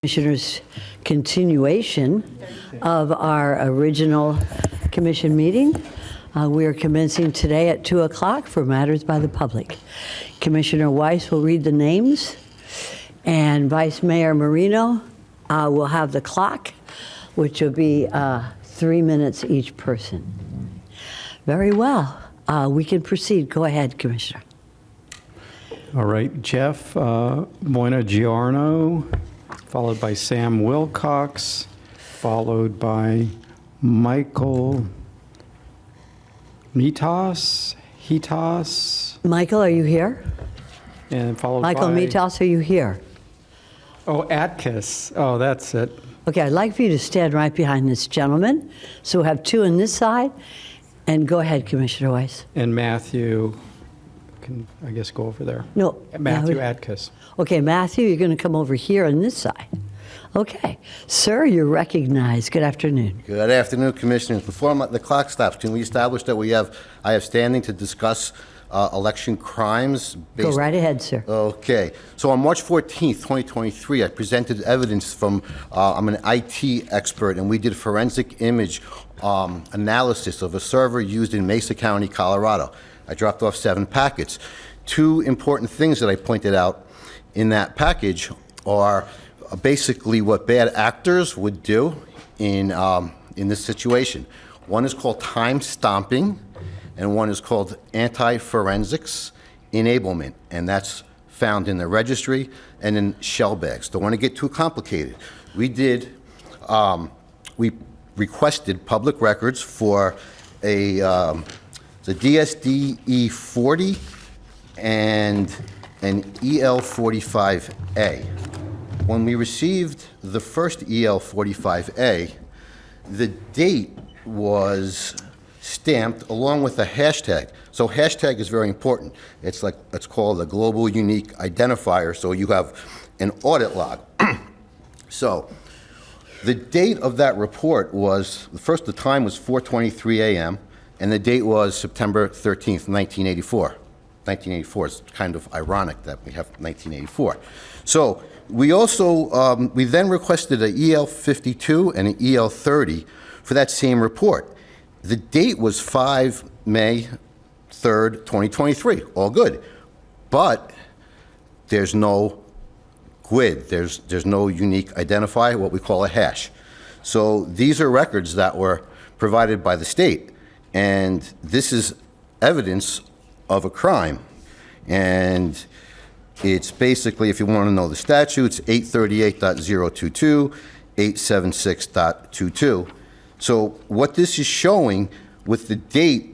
Commissioners' continuation of our original commission meeting. We are commencing today at 2 o'clock for matters by the public. Commissioner Weiss will read the names, and Vice Mayor Marino will have the clock, which will be 3 minutes each person. Very well. We can proceed. Go ahead, Commissioner. All right, Jeff Buonagiorno, followed by Sam Wilcox, followed by Michael Mitas, Michael, are you here? and followed Michael by... Mitas, are you here? Oh, Atkiss. Oh, that's it. Okay, I'd like for you to stand right behind this gentleman. So we'll have two on this side. And go ahead, Commissioner Weiss. And Matthew, can I guess go over there? No. Matthew no. Atkiss. Okay, Matthew, you're going to come over here on this side. Okay. Sir, you're recognized. Good afternoon. Good afternoon, Commissioners. Before the clock stops, can we establish that I have standing to discuss election crimes? Go right ahead, sir. Okay. So on March 14th, 2023, I presented evidence from, I'm an IT expert, and we did forensic image analysis of a server used in Mesa County, Colorado. I dropped off 7 packets. 2 important things that I pointed out in that package are basically what bad actors would do in this situation. One is called time stomping, and one is called anti-forensics enablement, and that's found in the registry and in shell bags. Don't want to get too complicated. We requested public records for the DSDE 40 and an EL 45A. When we received the first EL 45A, the date was stamped along with a hashtag. So hashtag is very important. It's called a global unique identifier, so you have an audit log. So the date of that report was, the time was 4:23 a.m., and the date was September 13th, 1984. 1984 is kind of ironic that we have 1984. So we also, we then requested an EL 52 and an EL 30 for that same report. The date was May 3rd, 2023, all good. But there's no GUID, there's no unique identifier, what we call a hash. So these are records that were provided by the state, and this is evidence of a crime. And it's basically, if you want to know the statutes, 838.022, 876.22. So what this is showing with the date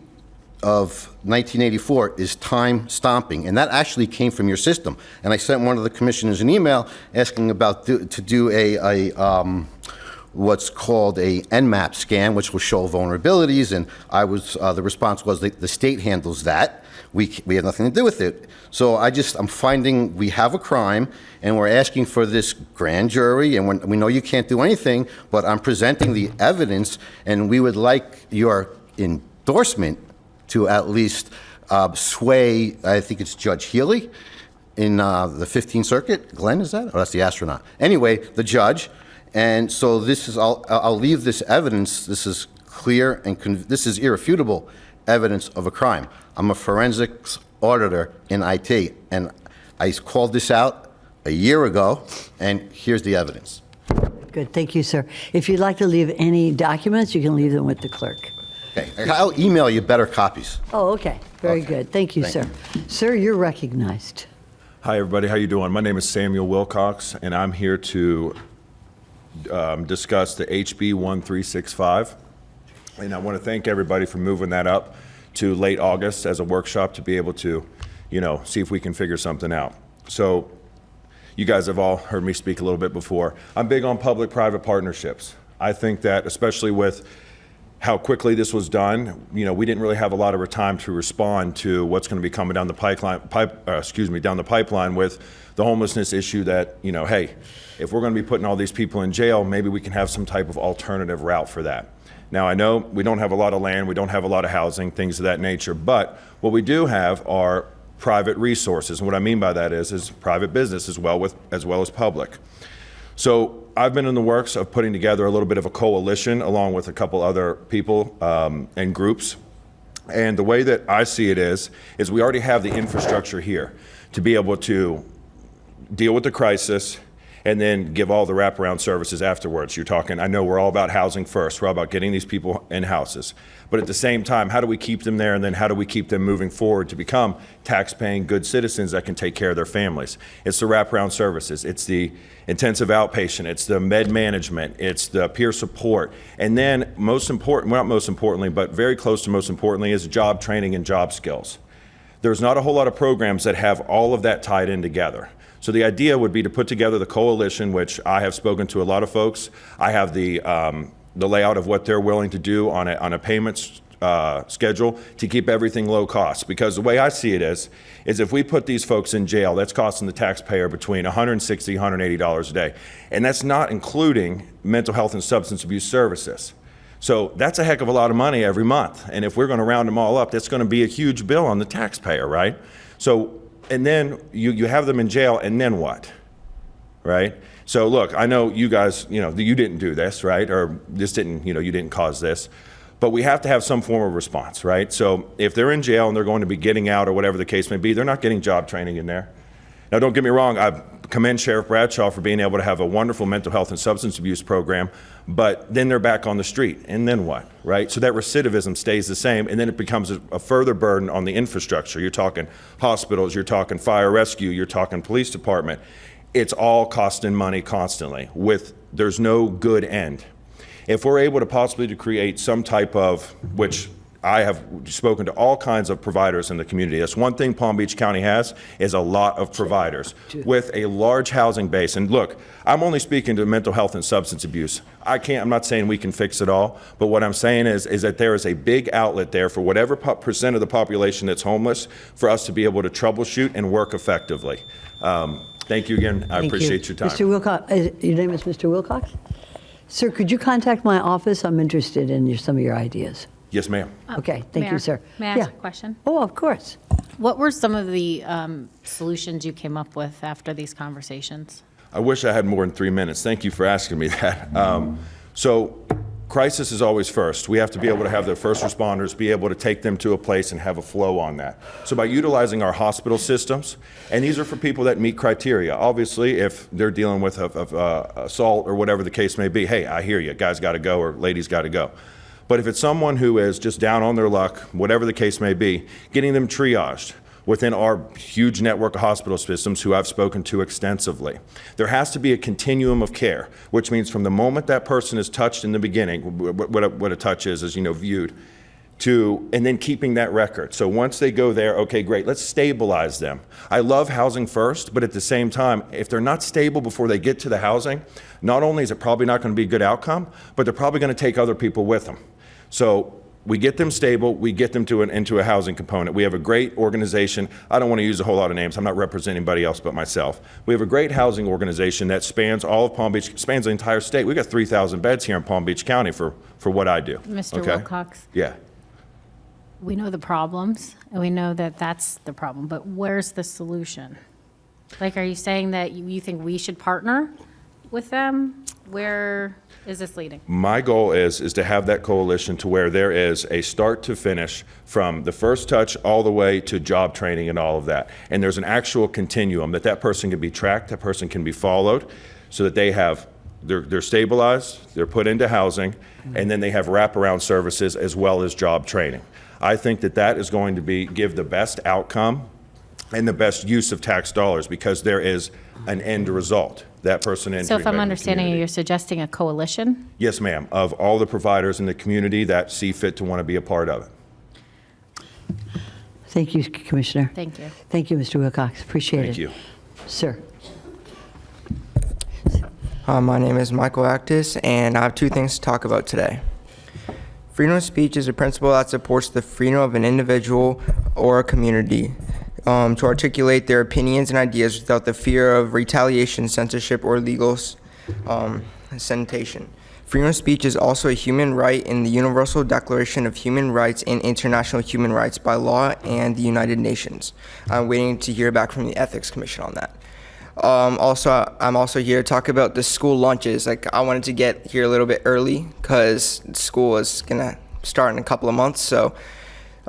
of 1984 is time stomping, and that actually came from your system. And I sent one of the commissioners an email asking about to do a what's called a Nmap scan, which will show vulnerabilities, and I was the response was the state handles that. We have nothing to do with it. So I'm finding we have a crime, and we're asking for this grand jury, and we know you can't do anything, but I'm presenting the evidence, and we would like your endorsement to at least sway, I think it's Judge Healy in the 15th Circuit. Glenn, is that? Oh, that's the astronaut. Anyway, the judge. And so this is, I'll leave this evidence. This is clear and this is irrefutable evidence of a crime. I'm a forensics auditor in IT, and I called this out a year ago, and here's the evidence. Good. Thank you, sir. If you'd like to leave any documents, you can leave them with the clerk. Okay, I'll email you better copies. Oh, okay. Very Okay. good. Thank you, Thank sir. Sir, you're recognized. Hi, everybody. How you doing? My name is Samuel Wilcox, and I'm here to discuss the HB 1365. And I want to thank everybody for moving that up to late August as a workshop to be able to, see if we can figure something out. So you guys have all heard me speak a little bit before. I'm big on public-private partnerships. I think that, especially with how quickly this was done, we didn't really have a lot of time to respond to what's going to be coming down the down the pipeline with the homelessness issue that, hey, if we're going to be putting all these people in jail, maybe we can have some type of alternative route for that. Now, I know we don't have a lot of land, we don't have a lot of housing, things of that nature, but what we do have are private resources. And what I mean by that is private business as well as public. So I've been in the works of putting together a little bit of a coalition along with a couple other people and groups. And the way that I see it is we already have the infrastructure here to be able to deal with the crisis and then give all the wraparound services afterwards. You're talking, I know we're all about housing first. We're all about getting these people in houses. But at the same time, how do we keep them there, and then how do we keep them moving forward to become tax-paying good citizens that can take care of their families? It's the wraparound services. It's the intensive outpatient. It's the med management. It's the peer support. And then most important, well, not most importantly, but very close to most importantly, is job training and job skills. There's not a whole lot of programs that have all of that tied in together. So the idea would be to put together the coalition, which I have spoken to a lot of folks. I have the layout of what they're willing to do on a payments schedule to keep everything low cost. Because the way I see it is if we put these folks in jail, that's costing the taxpayer between $160, $180 a day. And that's not including mental health and substance abuse services. So that's a heck of a lot of money every month. And if we're going to round them all up, that's going to be a huge bill on the taxpayer, right? So, and then you have them in jail, and then what, right? So look, I know you guys, you didn't do this, right? Or this didn't, you didn't cause this. But we have to have some form of response, right? So if they're in jail and they're going to be getting out or whatever the case may be, they're not getting job training in there. Now, don't get me wrong, I commend Sheriff Bradshaw for being able to have a wonderful mental health and substance abuse program, but then they're back on the street, and then what, right? So that recidivism stays the same, and then it becomes a further burden on the infrastructure. You're talking hospitals, you're talking fire rescue, you're talking police department. It's all costing money constantly there's no good end. If we're able to possibly to create some type of, which I have spoken to all kinds of providers in the community. That's one thing Palm Beach County has, is a lot of providers with a large housing base. And look, I'm only speaking to mental health and substance abuse. I'm not saying we can fix it all, but what I'm saying is that there is a big outlet there for whatever percent of the population that's homeless for us to be able to troubleshoot and work effectively. Thank you again. I appreciate your time. Mr. Wilcox, your name is Mr. Wilcox? Sir, could you contact my office? I'm interested in some of your ideas. Yes, ma'am. Okay, thank you, Mayor, sir. May I ask a question? Oh, of course. What were some of the solutions you came up with after these conversations? I wish I had more than 3 minutes. Thank you for asking me that. So crisis is always first. We have to be able to have the first responders be able to take them to a place and have a flow on that. So by utilizing our hospital systems, and these are for people that meet criteria. Obviously, if they're dealing with assault or whatever the case may be, hey, I hear you, guys got to go or ladies got to go. But if it's someone who is just down on their luck, whatever the case may be, getting them triaged within our huge network of hospital systems who I've spoken to extensively. There has to be a continuum of care, which means from the moment that person is touched in the beginning, what a touch is viewed, and then keeping that record. So once they go there, okay, great, let's stabilize them. I love housing first, but at the same time, if they're not stable before they get to the housing, not only is it probably not going to be a good outcome, but they're probably going to take other people with them. So we get them stable, we get them into a housing component. We have a great organization. I don't want to use a whole lot of names. I'm not representing anybody else but myself. We have a great housing organization that spans all of Palm Beach, spans the entire state. We've got 3,000 beds here in Palm Beach County for what I do. Mr. Okay? Wilcox? Yeah. We know the problems, and we know that that's the problem, but where's the solution? Like, are you saying that you think we should partner with them? Where is this leading? My goal is to have that coalition to where there is a start to finish from the first touch all the way to job training and all of that. And there's an actual continuum that person can be tracked, that person can be followed, so that they're stabilized, they're put into housing, and then they have wraparound services as well as job training. I think that is going to give the best outcome and the best use of tax dollars, because there is an end result. That person entering. So if I'm the understanding you, community. you're suggesting a coalition? Yes, ma'am, of all the providers in the community that see fit to want to be a part of it. Thank you, Commissioner. Thank you. Thank you, Mr. Wilcox. Appreciate it. Thank you. Sir. My name is Michael Actis, and I have two things to talk about today. Freedom of speech is a principle that supports the freedom of an individual or a community to articulate their opinions and ideas without the fear of retaliation, censorship, or legal sanitation. Freedom of speech is also a human right in the Universal Declaration of Human Rights and International Human Rights by law and the United Nations. I'm waiting to hear back from the Ethics Commission on that. Also, I'm also here to talk about the school lunches. Like, I wanted to get here a little bit early because school is gonna start in a couple of months. So,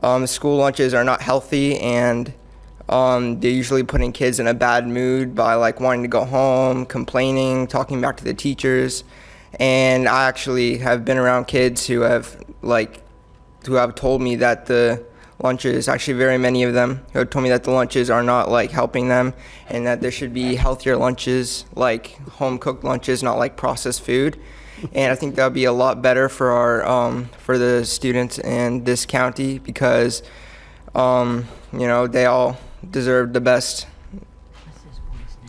the school lunches are not healthy, and they're usually putting kids in a bad mood by like wanting to go home, complaining, talking back to the teachers. And I actually have been around kids who have told me that the lunches, actually very many of them, who have told me that the lunches are not like helping them, and that there should be healthier lunches, like home cooked lunches, not like processed food. And I think that would be a lot better for our for the students in this county, because they all deserve the best.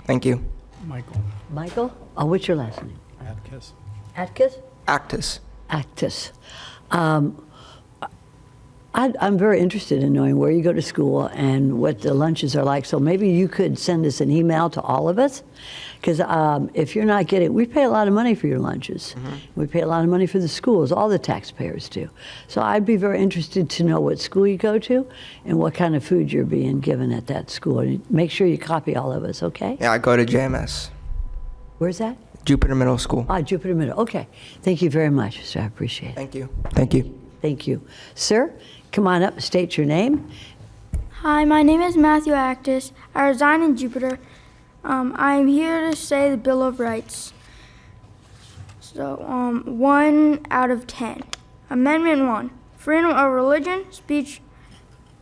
Thank you. Michael Michael? Oh, what's your last name? Atkiss. Atkiss? Actus. Actus. I'm very interested in knowing where you go to school and what the lunches are like. So maybe you could send us an email to all of us, because if you're not getting, we pay a lot of money for your lunches. We pay a lot of money for the schools. All the taxpayers do. So I'd be very interested to know what school you go to and what kind of food you're being given at that school. And make sure you copy all of us, okay? Yeah, I go to JMS, Where's that? Jupiter Middle School. Jupiter Middle. Okay. Thank you very much, sir. I appreciate it. Thank you. Thank you. Thank you. Sir, come on up, state your name. Hi, my name is Matthew Actis. I reside in Jupiter. I'm here to say the Bill of Rights. So, 1 out of 10. Amendment 1. Freedom of religion, speech,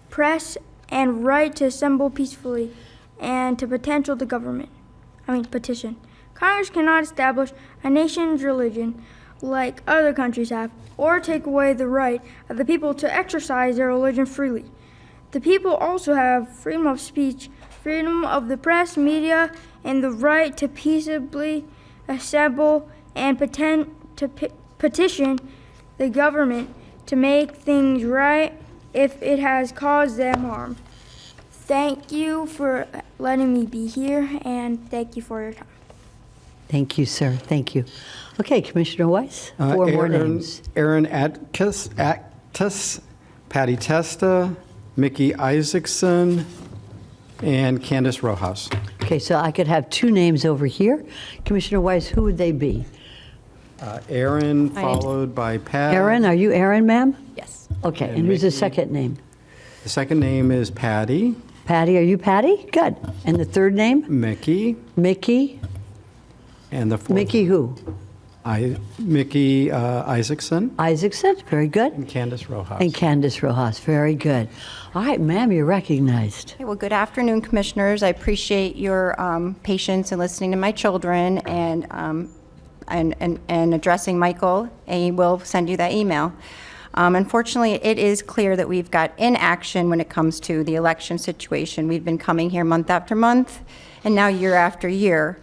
press, and right to assemble peacefully and to petition. Congress cannot establish a nation's religion like other countries have, or take away the right of the people to exercise their religion freely. The people also have freedom of speech, freedom of the press, media, and the right to peaceably assemble and petition the government to make things right if it has caused them harm. Thank you for letting me be here, and thank you for your time. Thank you, sir. Thank you. Okay, Commissioner Weiss, 4 more names. Aaron Actus, Patty Testa, Mickey Isaacson, and Candace Rojas. Okay, so I could have 2 names over here. Commissioner Weiss, who would they be? Aaron, followed by Pat. Aaron, are you Aaron, ma'am? Yes. Okay, And and who's the Mickey. second name? The second name is Patty. Patty, are you Patty? Good. And the third name? Mickey. Mickey? And the fourth. Mickey who? Mickey Isaacson. Isaacson, very good. And Candace Rojas. And Candace Rojas, very good. All right, ma'am, you're recognized. Okay, well, good afternoon, Commissioners. I appreciate your patience in listening to my children and addressing Michael, and he will send you that email. Unfortunately, it is clear that we've got inaction when it comes to the election situation. We've been coming here month after month, and now year after year.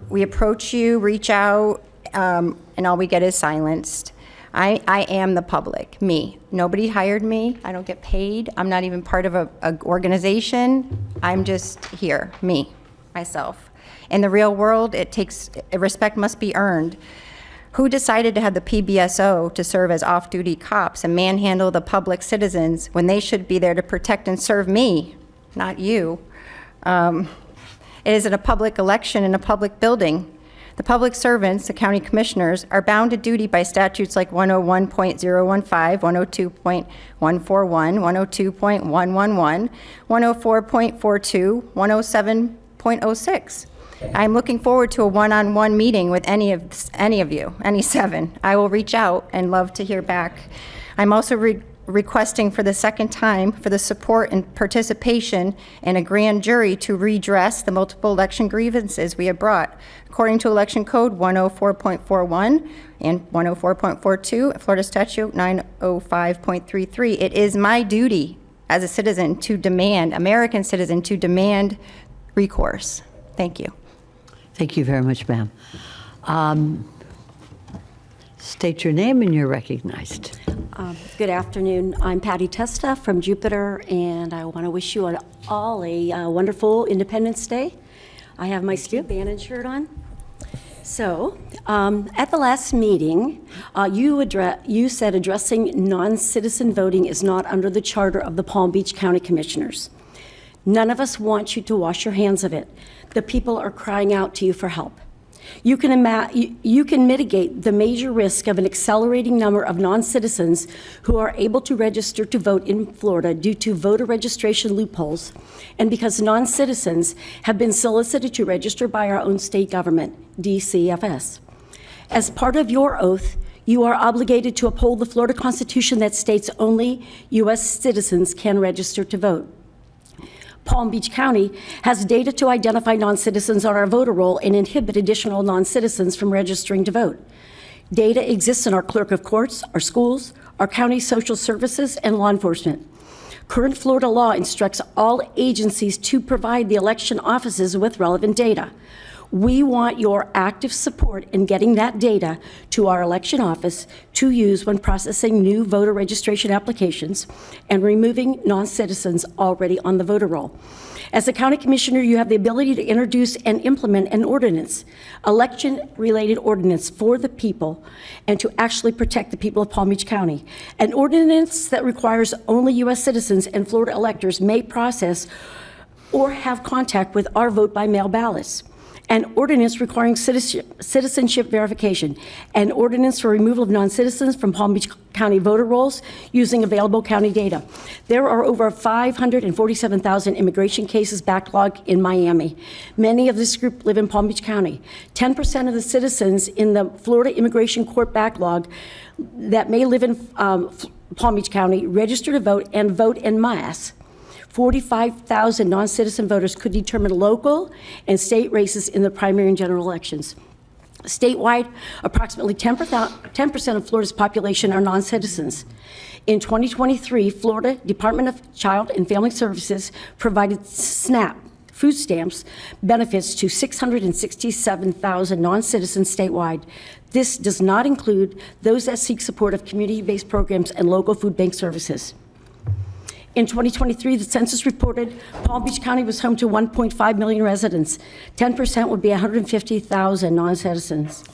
We approach you, reach out, and all we get is silenced. I am the public, me. Nobody hired me. I don't get paid. I'm not even part of a organization. I'm just here, me, myself. In the real world, respect must be earned. Who decided to have the PBSO to serve as off-duty cops and manhandle the public citizens when they should be there to protect and serve me, not you? It is in a public election in a public building. The public servants, the county commissioners, are bound to duty by statutes like 101.015, 102.141, 102.111, 104.42, 107.06. I'm looking forward to a one-on-one meeting with any of you, any 7. I will reach out and love to hear back. I'm also requesting for the second time for the support and participation in a grand jury to redress the multiple election grievances we have brought. According to Election Code 104.41 and 104.42, Florida Statute 905.33, it is my duty as a citizen to demand, American citizen, to demand recourse. Thank you. Thank you very much, ma'am. State your name and you're recognized. Good afternoon. I'm Patty Testa from Jupiter, and I want to wish you all a wonderful Independence Day. I have my Steve Bannon shirt on. So, at the last meeting, you said addressing non-citizen voting is not under the charter of the Palm Beach County Commissioners. None of us want you to wash your hands of it. The people are crying out to you for help. You can mitigate the major risk of an accelerating number of non-citizens who are able to register to vote in Florida due to voter registration loopholes, and because non-citizens have been solicited to register by our own state government, DCFS. As part of your oath, you are obligated to uphold the Florida Constitution that states only U.S. citizens can register to vote. Palm Beach County has data to identify non-citizens on our voter roll and inhibit additional non-citizens from registering to vote. Data exists in our clerk of courts, our schools, our county social services, and law enforcement. Current Florida law instructs all agencies to provide the election offices with relevant data. We want your active support in getting that data to our election office to use when processing new voter registration applications and removing non-citizens already on the voter roll. As a county commissioner, you have the ability to introduce and implement an ordinance, election-related ordinance for the people, and to actually protect the people of Palm Beach County. An ordinance that requires only U.S. citizens and Florida electors may process or have contact with our vote-by-mail ballots. An ordinance requiring citizenship verification, an ordinance for removal of non-citizens from Palm Beach County voter rolls using available county data. There are over 547,000 immigration cases backlogged in Miami. Many of this group live in Palm Beach County. 10% of the citizens in the Florida Immigration Court backlog that may live in Palm Beach County register to vote and vote en masse. 45,000 non-citizen voters could determine local and state races in the primary and general elections. Statewide, approximately 10% of Florida's population are non-citizens. In 2023, Florida Department of Child and Family Services provided SNAP food stamps benefits to 667,000 non-citizens statewide. This does not include those that seek support of community-based programs and local food bank services. In 2023, the census reported Palm Beach County was home to 1.5 million residents. 10% would be 150,000 non-citizens.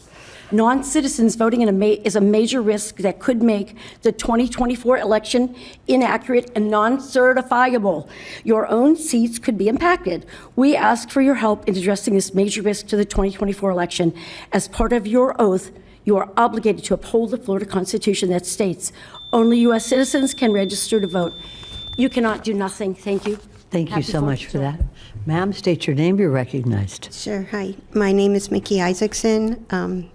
Non-citizens voting is a major risk that could make the 2024 election inaccurate and non-certifiable. Your own seats could be impacted. We ask for your help in addressing this major risk to the 2024 election. As part of your oath, you are obligated to uphold the Florida Constitution that states only U.S. citizens can register to vote. You cannot do nothing. Thank you. Thank you Happy so 4th much of for July. that. Ma'am, state your name. You're recognized. Sure. Hi. My name is Mickey Isaacson.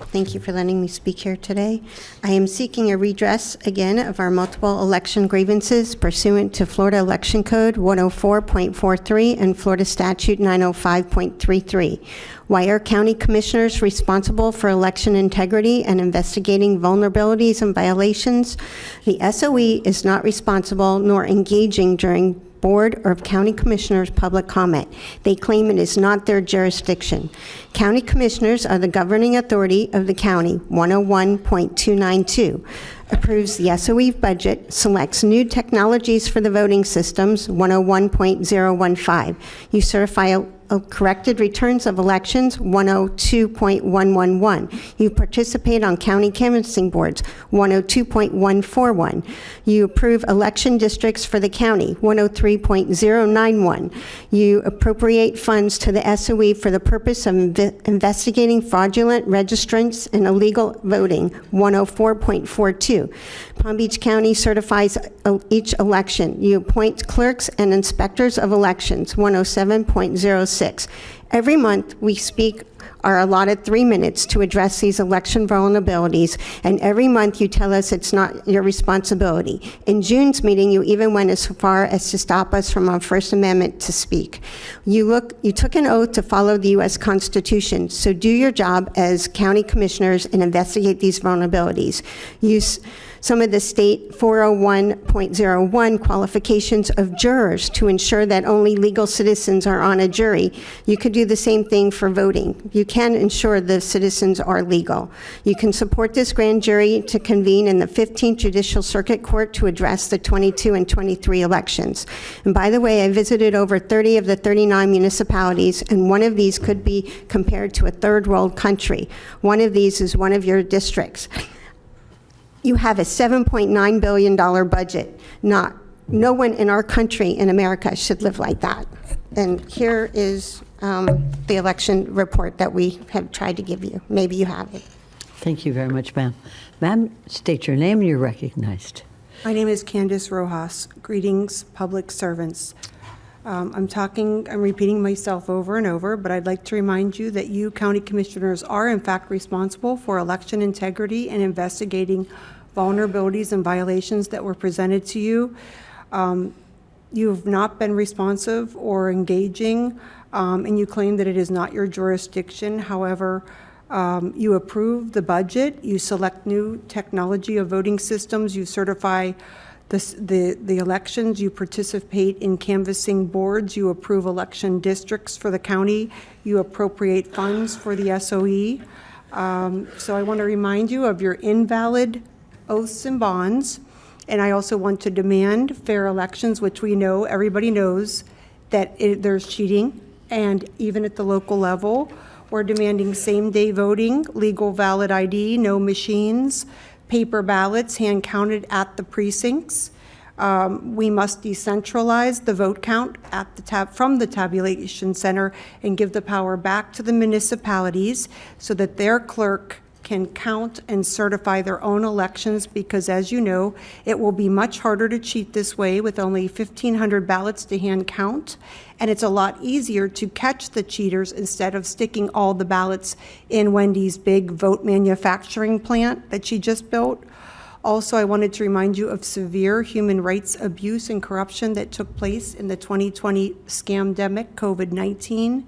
Thank you for letting me speak here today. I am seeking a redress again of our multiple election grievances pursuant to Florida Election Code 104.43 and Florida Statute 905.33. Why are county commissioners responsible for election integrity and investigating vulnerabilities and violations? The SOE is not responsible nor engaging during Board or County Commissioners' public comment. They claim it is not their jurisdiction. County Commissioners are the governing authority of the county, 101.292. Approves the SOE budget, selects new technologies for the voting systems, 101.015. You certify corrected returns of elections, 102.111. You participate on county canvassing boards, 102.141. You approve election districts for the county, 103.091. You appropriate funds to the SOE for the purpose of investigating fraudulent registrants and illegal voting, 104.42. Palm Beach County certifies each election. You appoint clerks and inspectors of elections, 107.06. Every month, we speak our allotted 3 minutes to address these election vulnerabilities, and every month you tell us it's not your responsibility. In June's meeting, you even went as far as to stop us from our First Amendment to speak. You took an oath to follow the U.S. Constitution, so do your job as county commissioners and investigate these vulnerabilities. Use some of the state 401.01 qualifications of jurors to ensure that only legal citizens are on a jury. You could do the same thing for voting. You can ensure the citizens are legal. You can support this grand jury to convene in the 15th Judicial Circuit Court to address the 22 and 23 elections. And by the way, I visited over 30 of the 39 municipalities, and one of these could be compared to a third world country. One of these is one of your districts. You have a $7.9 billion budget. No one in our country, in America, should live like that. And here is the election report that we have tried to give you. Maybe you have it. Thank you very much, ma'am. Ma'am, state your name and you're recognized. My name is Candace Rojas. Greetings, public servants. I'm repeating myself over and over, but I'd like to remind you that you county commissioners are in fact responsible for election integrity and investigating vulnerabilities and violations that were presented to you. You have not been responsive or engaging, and you claim that it is not your jurisdiction. However, you approve the budget, you select new technology of voting systems, you certify the elections, you participate in canvassing boards, you approve election districts for the county, you appropriate funds for the SOE. So I want to remind you of your invalid oaths and bonds, and I also want to demand fair elections, which we know, everybody knows, that there's cheating, and even at the local level. We're demanding same-day voting, legal valid ID, no machines, paper ballots, hand-counted at the precincts. We must decentralize the vote count at from the tabulation center and give the power back to the municipalities so that their clerk can count and certify their own elections, because as you know, it will be much harder to cheat this way with only 1,500 ballots to hand count, and it's a lot easier to catch the cheaters instead of sticking all the ballots in Wendy's big vote manufacturing plant that she just built. Also, I wanted to remind you of severe human rights abuse and corruption that took place in the 2020 scamdemic COVID-19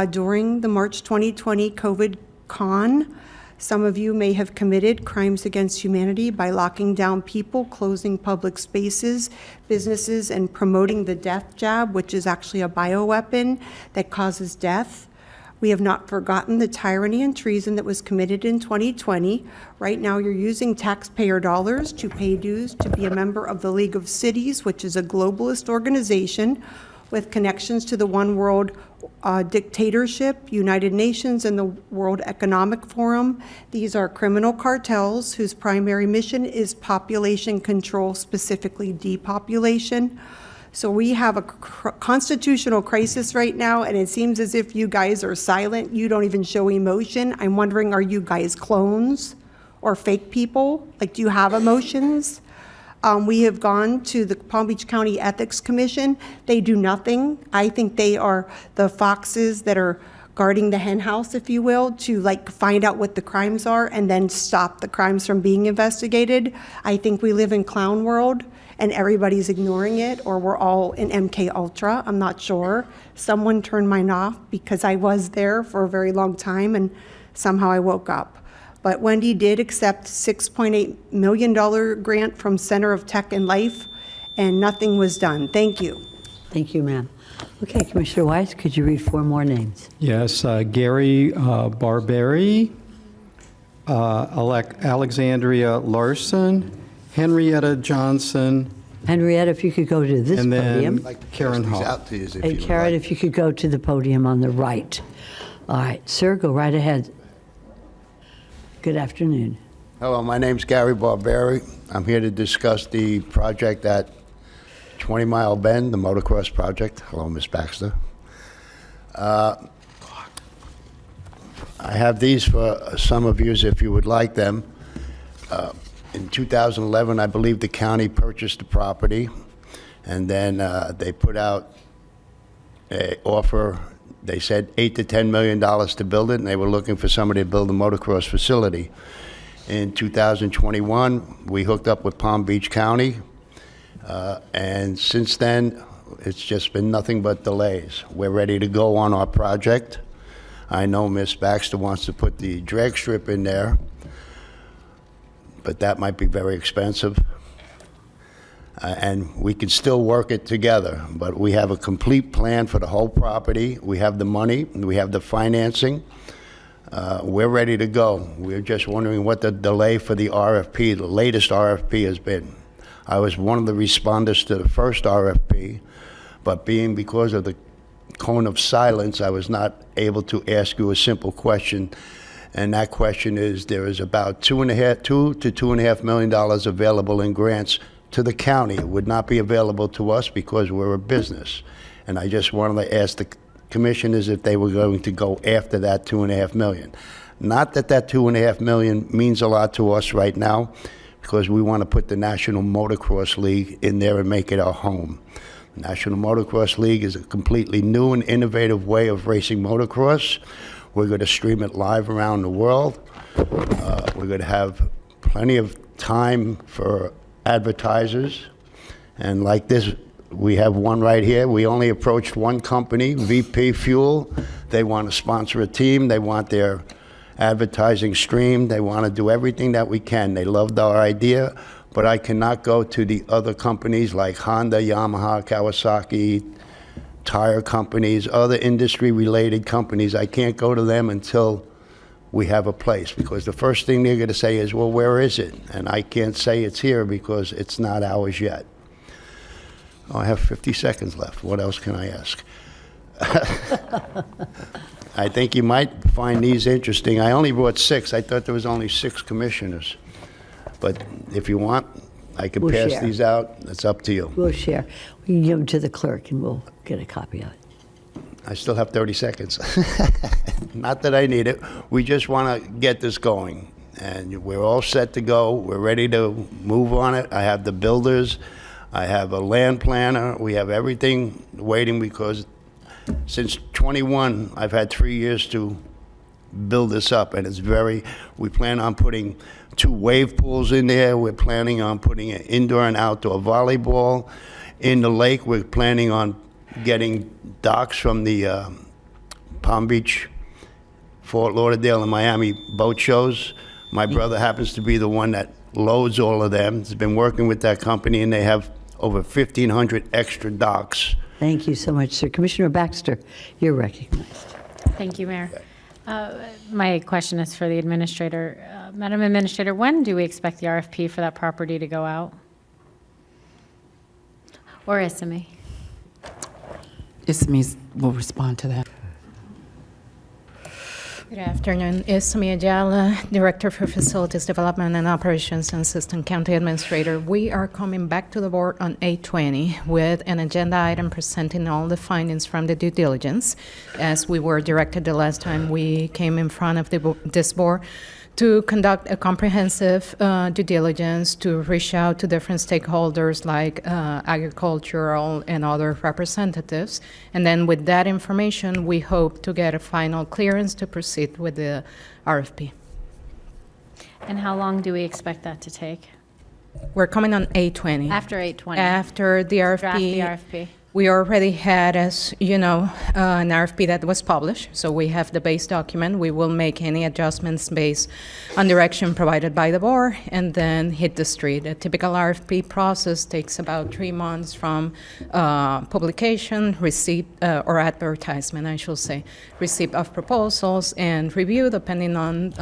during the March 2020 COVID con. Some of you may have committed crimes against humanity by locking down people, closing public spaces, businesses, and promoting the death jab, which is actually a bioweapon that causes death. We have not forgotten the tyranny and treason that was committed in 2020. Right now, you're using taxpayer dollars to pay dues to be a member of the League of Cities, which is a globalist organization with connections to the One World dictatorship, United Nations, and the World Economic Forum. These are criminal cartels whose primary mission is population control, specifically depopulation. So we have a constitutional crisis right now, and it seems as if you guys are silent. You don't even show emotion. I'm wondering, are you guys clones or fake people? Like, do you have emotions? We have gone to the Palm Beach County Ethics Commission. They do nothing. I think they are the foxes that are guarding the hen house, if you will, to like find out what the crimes are and then stop the crimes from being investigated. I think we live in clown world and everybody's ignoring it, or we're all in MK Ultra. I'm not sure. Someone turned mine off because I was there for a very long time and somehow I woke up. But Wendy did accept $6.8 million grant from Center of Tech and Life, and nothing was done. Thank you. Thank you, ma'am. Okay, Commissioner Weiss, could you read 4 more names? Yes, Gary Barberi, Alexandria Larson, Henrietta Johnson, Henrietta, if you could go to this and podium. then Karen Hall. And Karen, if you could go to the podium on the right. All right, sir, go right ahead. Good afternoon. Hello, my name's Gary Barberi. I'm here to discuss the project at 20 Mile Bend, the motocross project. Hello, Ms. Baxter. I have these for some of you if you would like them. In 2011, I believe the county purchased the property, and then they put out an offer. They said $8 to $10 million to build it, and they were looking for somebody to build a motocross facility. In 2021, we hooked up with Palm Beach County, and since then, it's just been nothing but delays. We're ready to go on our project. I know Ms. Baxter wants to put the drag strip in there, but that might be very expensive. And we can still work it together, but we have a complete plan for the whole property. We have the money, we have the financing. We're ready to go. We're just wondering what the delay for the RFP, the latest RFP, has been. I was one of the responders to the first RFP, but because of the cone of silence, I was not able to ask you a simple question. And that question is, there is about $2 to $2.5 million available in grants to the county. It would not be available to us because we're a business. And I just wanted to ask the commissioners if they were going to go after that $2.5 million. Not that that $2.5 million means a lot to us right now, because we want to put the National Motocross League in there and make it our home. National Motocross League is a completely new and innovative way of racing motocross. We're going to stream it live around the world. We're going to have plenty of time for advertisers. And like this, we have one right here. We only approached one company, VP Fuel. They want to sponsor a team. They want their advertising streamed. They want to do everything that we can. They loved our idea. But I cannot go to the other companies like Honda, Yamaha, Kawasaki, tire companies, other industry-related companies. I can't go to them until we have a place, because the first thing they're going to say is, well, where is it? And I can't say it's here because it's not ours yet. Oh, I have 50 seconds left. What else can I ask? I think you might find these interesting. I only brought 6. I thought there was only 6 commissioners. But if you want, I can We'll pass share. these out. It's up to you. We'll share. We can give them to the clerk, and we'll get a copy of it. I still have 30 seconds. Not that I need it. We just want to get this going. And we're all set to go. We're ready to move on it. I have the builders. I have a land planner. We have everything waiting, because since 21, I've had 3 years to build this up. And it's we plan on putting 2 wave pools in there. We're planning on putting an indoor and outdoor volleyball in the lake. We're planning on getting docks from the Palm Beach, Fort Lauderdale, and Miami boat shows. My brother happens to be the one that loads all of them. He's been working with that company, and they have over 1,500 extra docks. Thank you so much, sir. Commissioner Baxter, you're recognized. Thank you, Mayor. My question is for the administrator. Madam Administrator, when do we expect the RFP for that property to go out? Or SME? Ismi will respond to that. Good afternoon. Ismi Ayala, Director for Facilities Development and Operations and Assistant County Administrator. We are coming back to the board on 8/20 with an agenda item presenting all the findings from the due diligence. As we were directed the last time we came in front of this board, to conduct a comprehensive due diligence, to reach out to different stakeholders like agricultural and other representatives. And then with that information, we hope to get a final clearance to proceed with the RFP. And how long do we expect that to take? We're coming on 8/20. After 8/20? After the RFP. Draft the RFP. We already had, as you know, an RFP that was published, so we have the base document. We will make any adjustments based on direction provided by the board and then hit the street. A typical RFP process takes about 3 months from publication, receipt, or advertisement, I should say, receipt of proposals and review depending on,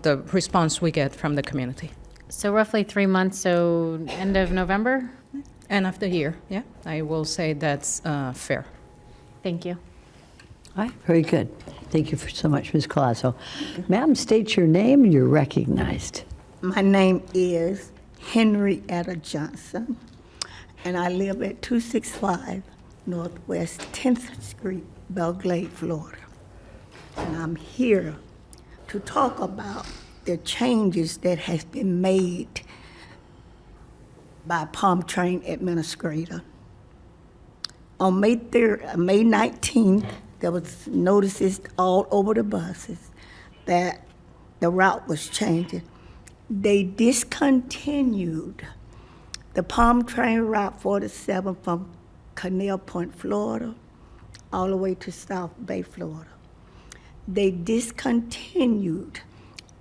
the response we get from the community. So roughly 3 months, so end of November? End of the year, yeah. I will say that's fair. Thank you. All right, very good. Thank you so much, Ms. Colasso. Ma'am, state your name, and you're recognized. My name is Henrietta Johnson, and I live at 265 Northwest 10th Street, Belgrade, Florida. And I'm here to talk about the changes that has been made by Palm Train Administrator. On May 19th, there was notices all over the buses that the route was changing. They discontinued the Palm Train Route 47 from Canal Point, Florida, all the way to South Bay, Florida. They discontinued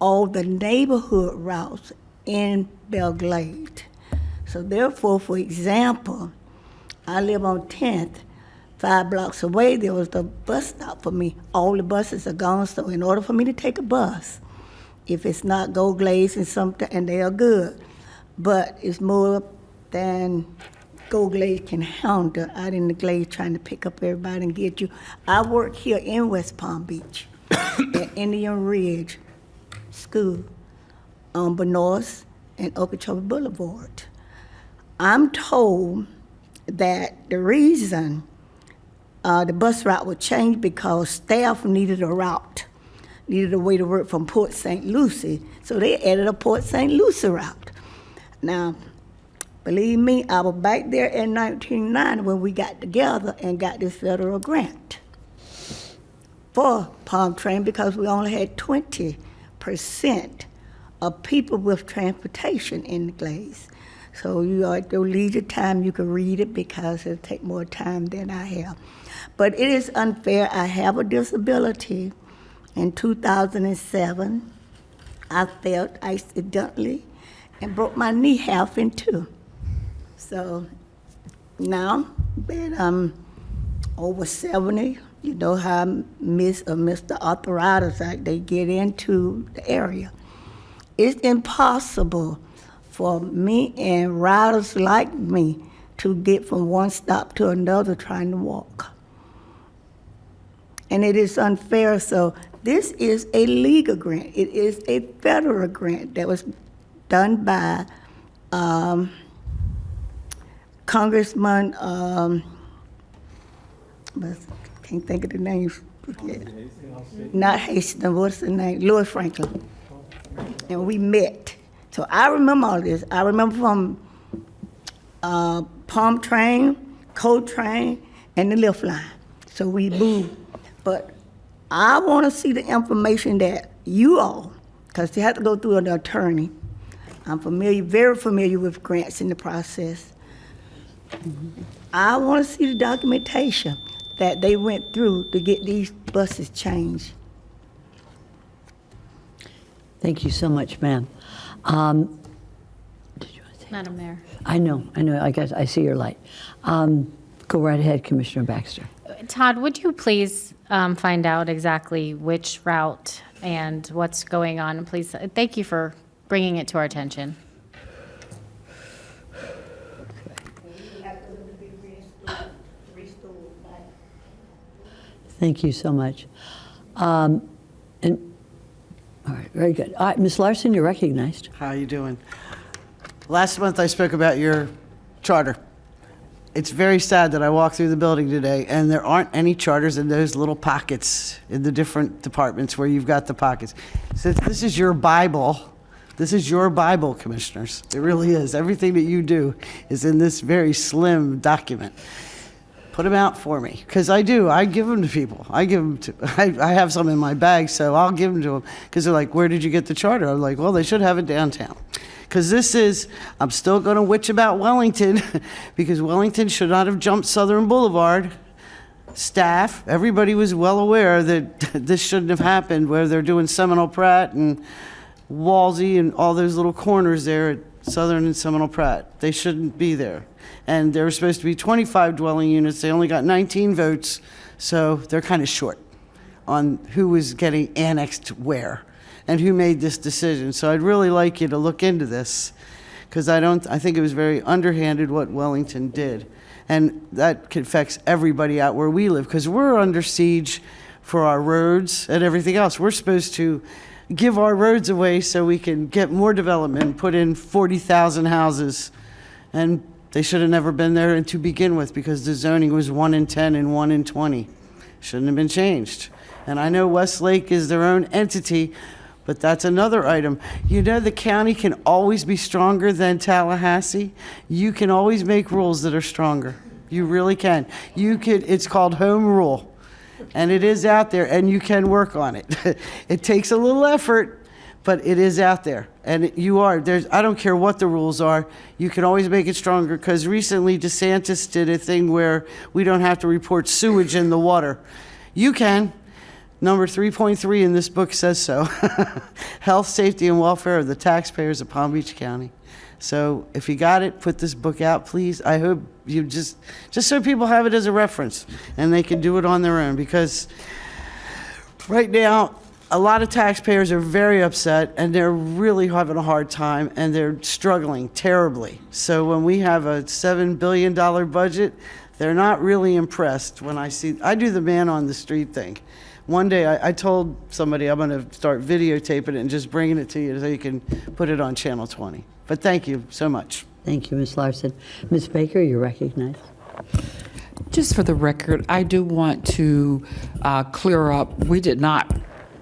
all the neighborhood routes in Belgrade. So therefore, for example, I live on 10th. 5 blocks away, there was the bus stop for me. All the buses are gone, so in order for me to take a bus, if it's not Gold Glaze and something, and they are good, but it's more than Gold Glaze can handle out in the Glaze trying to pick up everybody and get you. I work here in West Palm Beach at Indian Ridge School on Benoist and Okeechobee Boulevard. I'm told that the reason the bus route was changed because staff needed a route, needed a way to work from Port St. Lucie, so they added a Port St. Lucie route. Now, believe me, I was back there in 1990 when we got together and got this federal grant for Palm Train because we only had 20% of people with transportation in the Glades. So you are at your leisure time, you can read it because it'll take more time than I have. But it is unfair. I have a disability. In 2007, I fell accidentally and broke my knee half in two. So now that I'm over 70, you know how Mr. Arthritis Act, they get into the area. It's impossible for me and riders like me to get from one stop to another trying to walk. And it is unfair, so this is a legal grant. It is a federal grant that was done by Congressman, can't think of the name. Not Hastings, what's the name? Louis Franklin. And we met. So I remember all this. I remember from Palm Train, Coal Train, and the lift line. So we moved. But I want to see the information that you all, because you have to go through an attorney. I'm very familiar with grants in the process. I want to see the documentation that they went through to get these buses changed. Thank you so much, ma'am. Madam Mayor. I know, I guess I see your light. Go right ahead, Commissioner Baxter. Todd, would you please find out exactly which route and what's going on? Please, thank you for bringing it to our attention. Thank you so much. All right, very good. All right, Ms. Larson, you're recognized. How you doing? Last month I spoke about your charter. It's very sad that I walked through the building today and there aren't any charters in those little pockets in the different departments where you've got the pockets. So this is your Bible. This is your Bible, commissioners. It really is. Everything that you do is in this very slim document. Put them out for me, because I do. I give them to people. I have some in my bag, so I'll give them to them, because they're like, where did you get the charter? I'm like, well, they should have it downtown. Because I'm still going to witch about Wellington, because Wellington should not have jumped Southern Boulevard. Staff, everybody was well aware that this shouldn't have happened, where they're doing Seminole Pratt and Walsey and all those little corners there at Southern and Seminole Pratt. They shouldn't be there. And there were supposed to be 25 dwelling units. They only got 19 votes, so they're kind of short on who was getting annexed where and who made this decision. So I'd really like you to look into this, because I think it was very underhanded what Wellington did. And that affects everybody out where we live, because we're under siege for our roads and everything else. We're supposed to give our roads away so we can get more development, put in 40,000 houses, and they should have never been there to begin with, because the zoning was 1 in 10 and 1 in 20. Shouldn't have been changed. And I know Westlake is their own entity, but that's another item. You know, the county can always be stronger than Tallahassee. You can always make rules that are stronger. You really can. It's called home rule. And it is out there, and you can work on it. It takes a little effort, but it is out there. And I don't care what the rules are, you can always make it stronger, because recently DeSantis did a thing where we don't have to report sewage in the water. You can. Number 3.3 in this book says so. Health, safety, and welfare of the taxpayers of Palm Beach County. So if you got it, put this book out, please. I hope you just so people have it as a reference and they can do it on their own, because right now, a lot of taxpayers are very upset and they're really having a hard time and they're struggling terribly. So when we have a $7 billion budget, they're not really impressed when I do the man on the street thing. One day I told somebody I'm going to start videotaping it and just bringing it to you so you can put it on Channel 20. But thank you so much. Thank you, Ms. Larson. Ms. Baker, you're recognized. Just for the record, I do want to clear up, we did not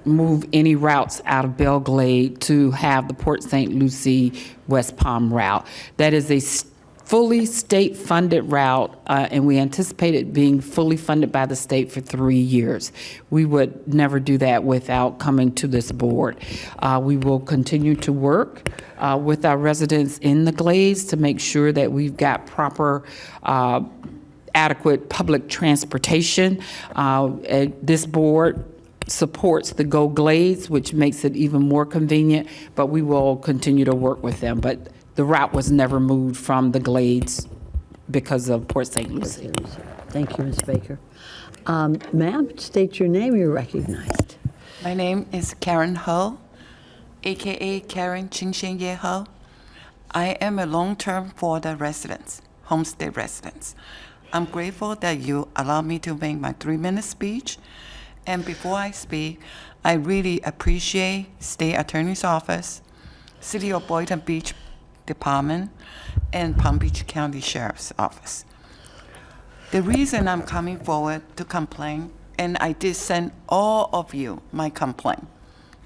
move any routes out of Belglade to have the Port St. Lucie West Palm route. That is a fully state-funded route, and we anticipate it being fully funded by the state for 3 years. We would never do that without coming to this board. We will continue to work with our residents in the Glades to make sure that we've got proper adequate public transportation. This board supports the Go Glades, which makes it even more convenient, but we will continue to work with them. But the route was never moved from the Glades because of Port St. Lucie. Thank you, Ms. Baker. Ma'am, state your name, you're recognized. My name is Karen Ho, AKA Karen Chingshenye Ho. I am a long-term Florida resident, homestay resident. I'm grateful that you allow me to make my 3-minute speech. And before I speak, I really appreciate State Attorney's Office, City of Boynton Beach Department, and Palm Beach County Sheriff's Office. The reason I'm coming forward to complain, and I did send all of you my complaint.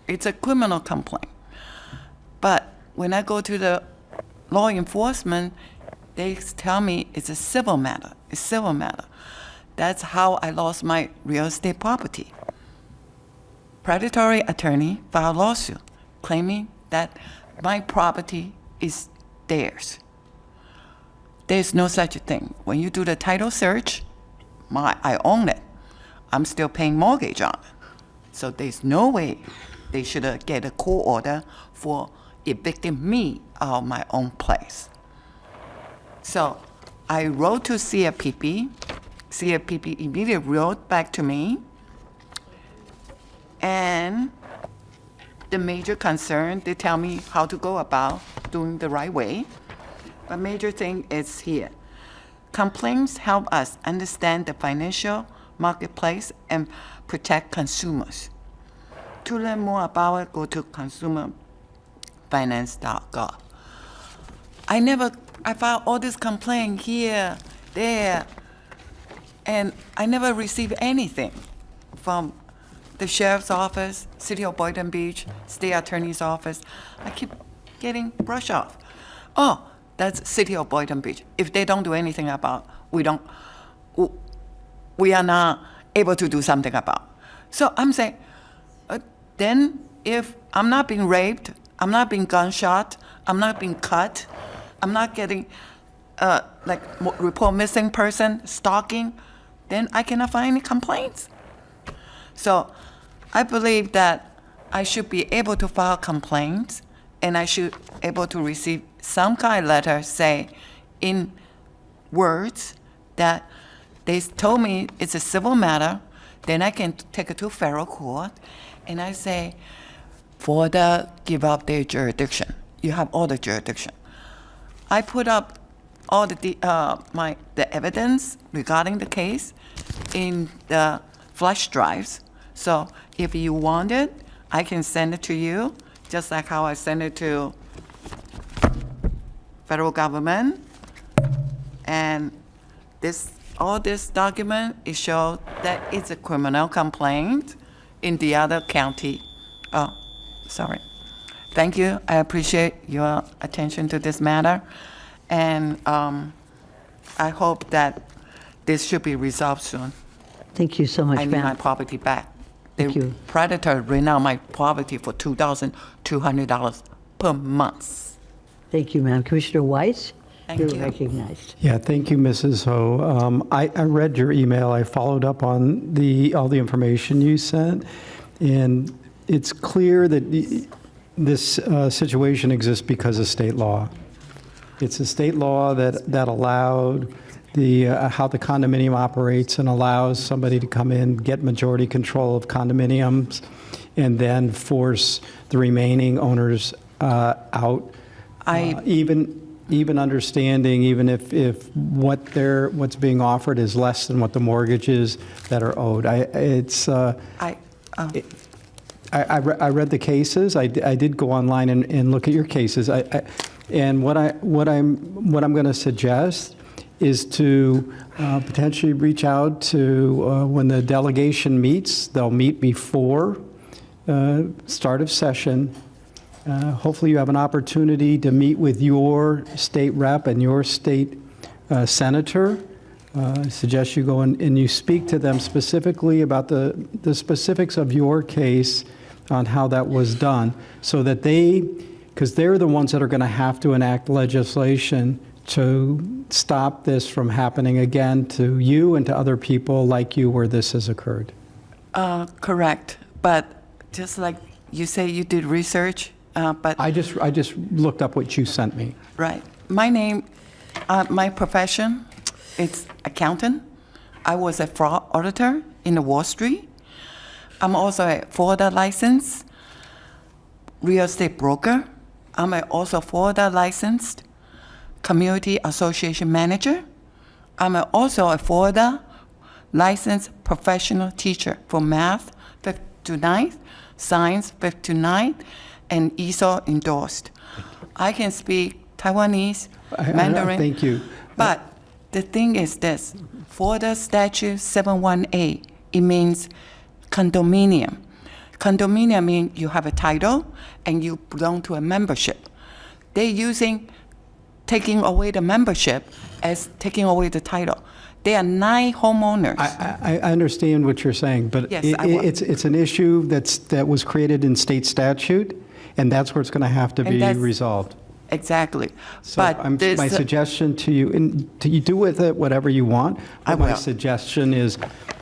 It's a criminal complaint. But when I go to the law enforcement, they tell me it's a civil matter. It's civil matter. That's how I lost my real estate property. Predatory attorney filed a lawsuit claiming that my property is theirs. There's no such a thing. When you do the title search, I own it. I'm still paying mortgage on it. So there's no way they should get a court order for evicting me out of my own place. So I wrote to CFPP. CFPP immediately wrote back to me. And the major concern, they tell me how to go about doing the right way. The major thing is here. Complaints help us understand the financial marketplace and protect consumers. To learn more about it, go to consumerfinance.gov. I filed all this complaint here, there, and I never received anything from the Sheriff's Office, City of Boynton Beach, State Attorney's Office. I keep getting brushed off. Oh, that's City of Boynton Beach. If they don't do anything about, we are not able to do something about. So I'm saying, then if I'm not being raped, I'm not being gunshot, I'm not being cut, I'm not getting report missing person, stalking, then I cannot find any complaints. So I believe that I should be able to file complaints, and I should be able to receive some kind of letter, say, in words that they told me it's a civil matter, then I can take it to federal court, and I say, Florida give up their jurisdiction. You have all the jurisdiction. I put up all the evidence regarding the case in the flash drives. So if you want it, I can send it to you, just like how I send it to federal government. And all this document, it shows that it's a criminal complaint in the other county. Oh, sorry. Thank you. I appreciate your attention to this matter. And I hope that this should be resolved soon. Thank you so much, I need ma'am. my property back. Thank The you. predator ran out my property for $2,200 per month. Thank you, ma'am. Commissioner Weiss, Thank you're you. recognized. Yeah, thank you, Mrs. Ho. I read your email. I followed up on all the information you sent, and it's clear that this situation exists because of state law. It's a state law that allowed how the condominium operates and allows somebody to come in, get majority control of condominiums, and then force the remaining owners out. Even understanding, even if what's being offered is less than what the mortgages that are owed. I read the cases. I did go online and look at your cases. And what I'm going to suggest is to potentially reach out to, when the delegation meets, they'll meet before start of session. Hopefully you have an opportunity to meet with your state rep and your state senator. I suggest you go and you speak to them specifically about the specifics of your case on how that was done, so that because they're the ones that are going to have to enact legislation to stop this from happening again to you and to other people like you where this has occurred. Correct. But just like you say, you did research, but I just looked up what you sent me. right. My profession, it's accountant. I was a fraud auditor in the Wall Street. I'm also a Florida licensed real estate broker. I'm also Florida licensed community association manager. I'm also a Florida licensed professional teacher for math 5th to 9th, science 5th to 9th, and ESOL endorsed. I can speak Taiwanese, Mandarin. Thank you. But the thing is this, Florida Statute 718, it means condominium. Condominium means you have a title and you belong to a membership. They're taking away the membership as taking away the title. There are 9 homeowners. I understand what you're saying, but Yes, I will. it's an issue that was created in state statute, and that's where it's going to have to And be that's- resolved. Exactly. So But my suggestion to you, and you do with it whatever you want, I but my will. suggestion is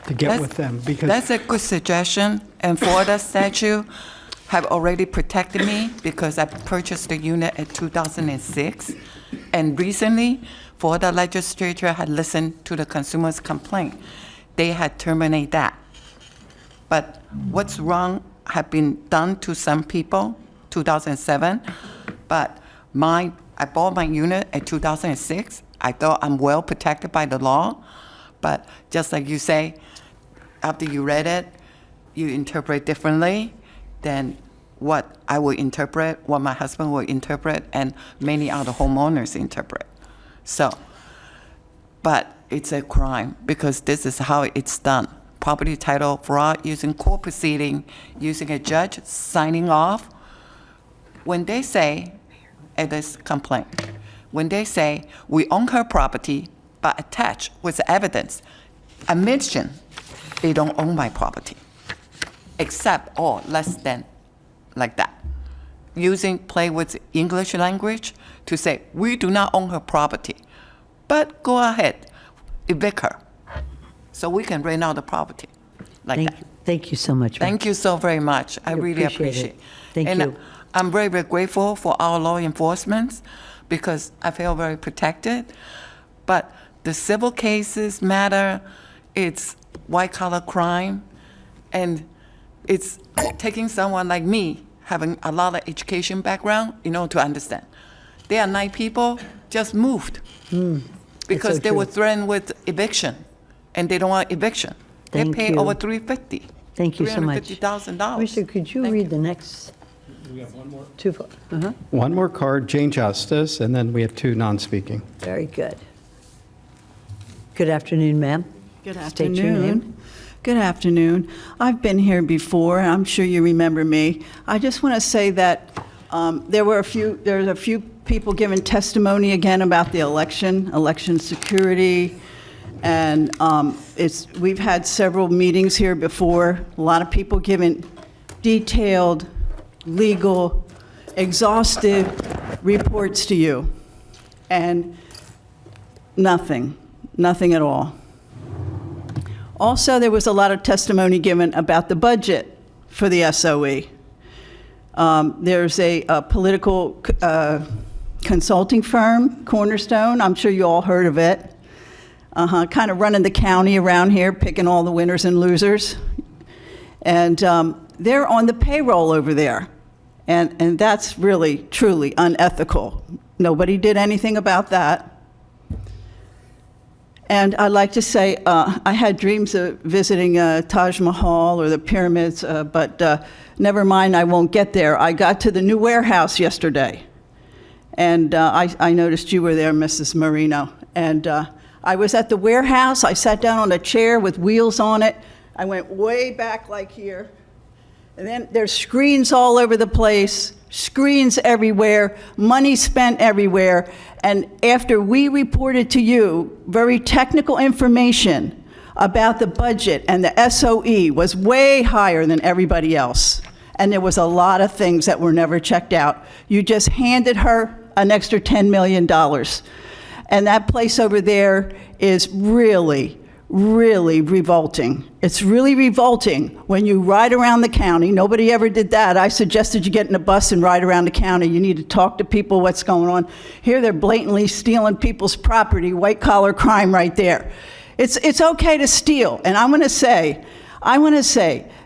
to get with them, because That's a good suggestion, and Florida statute have already protected me because I purchased the unit in 2006, and recently, Florida legislature had listened to the consumer's complaint. They had terminated that. But what's wrong have been done to some people, 2007, but I bought my unit in 2006. I thought I'm well protected by the law, but just like you say, after you read it, you interpret differently than what I will interpret, what my husband will interpret, and many other homeowners interpret. So, but it's a crime because this is how it's done. Property title fraud using court proceeding, using a judge signing off. When they say, at this complaint, when they say, we own her property, but attached with evidence, admission, they don't own my property, except or less than, like that. Play with English language to say, we do not own her property, but go ahead, evict her, so we can rent out the property, like that. Thank you so much. Thank you so very much. I really appreciate it. Thank and you. I'm very, very grateful for our law enforcement because I feel very protected. But the civil cases matter. It's white-collar crime. And it's taking someone like me, having a lot of education background, to understand. There are 9 people just moved because so they were true. threatened with eviction, and they don't want eviction. They Thank pay you. over $350,000. Thank you so much. $350,000. Commissioner, could you read the next? We have one more. Uh-huh. one more card, Jane Justice, and then we have 2 non-speaking. Very good. Good afternoon, ma'am. Good State your name. afternoon. Good afternoon. I've been here before, and I'm sure you remember me. I just want to say that there's a few people giving testimony again about the election security, and we've had several meetings here before. A lot of people giving detailed, legal, exhaustive reports to you, and nothing at all. Also, there was a lot of testimony given about the budget for the SOE. There's a political consulting firm, Cornerstone. I'm sure you all heard of it. Kind of running the county around here, picking all the winners and losers. And they're on the payroll over there. And that's really, truly unethical. Nobody did anything about that. And I'd like to say, I had dreams of visiting Taj Mahal or the pyramids, but never mind, I won't get there. I got to the new warehouse yesterday, and I noticed you were there, Mrs. Marino. And I was at the warehouse. I sat down on a chair with wheels on it. I went way back like here. And then there's screens all over the place, screens everywhere, money spent everywhere. And after we reported to you very technical information about the budget, and the SOE was way higher than everybody else, and there was a lot of things that were never checked out, you just handed her an extra $10 million. And that place over there is really, really revolting. It's really revolting when you ride around the county. Nobody ever did that. I suggested you get in a bus and ride around the county. You need to talk to people what's going on. Here they're blatantly stealing people's property, white collar crime right there. It's okay to steal. And I want to say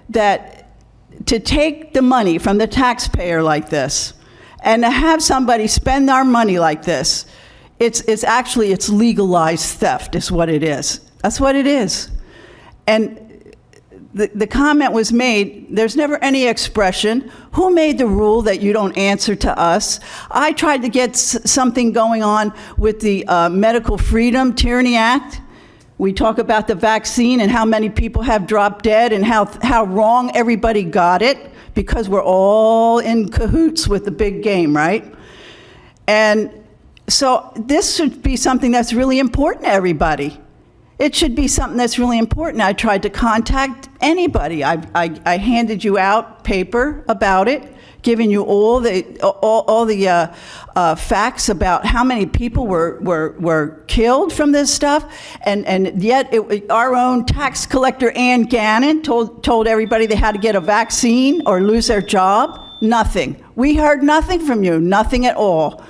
that to take the money from the taxpayer like this and to have somebody spend our money like this, it's actually legalized theft is what it is. That's what it is. And the comment was made, there's never any expression. Who made the rule that you don't answer to us? I tried to get something going on with the Medical Freedom Tyranny Act. We talk about the vaccine and how many people have dropped dead and how wrong everybody got it because we're all in cahoots with the big game, right? And so this should be something that's really important to everybody. It should be something that's really important. I tried to contact anybody. I handed you out paper about it, giving you all the facts about how many people were killed from this stuff, and yet our own tax collector Ann Gannon told everybody they had to get a vaccine or lose their job. Nothing. We heard nothing from you. Nothing at all.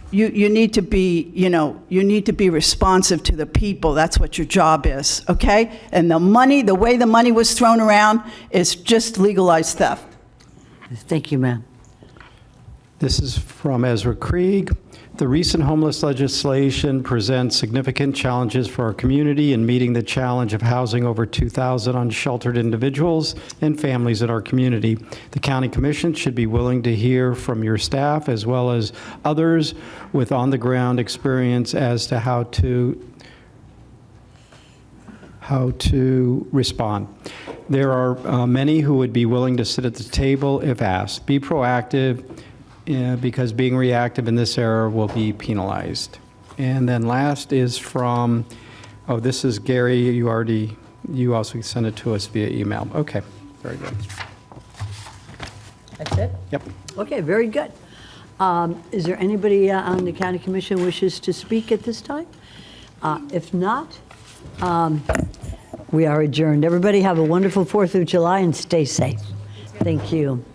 You need to be, you need to be responsive to the people. That's what your job is, okay? And the way the money was thrown around is just legalized theft. Thank you, ma'am. This is from Ezra Krieg. The recent homeless legislation presents significant challenges for our community in meeting the challenge of housing over 2,000 unsheltered individuals and families in our community. The County Commission should be willing to hear from your staff as well as others with on-the-ground experience as to how to respond. There are many who would be willing to sit at the table if asked. Be proactive, because being reactive in this era will be penalized. And then last is from, this is Gary, you also sent it to us via email. Okay, very good. That's it? Yep. Okay, very good. Is there anybody on the County Commission wishes to speak at this time? If not, we are adjourned. Everybody have a wonderful 4th of July and stay safe. Thank you.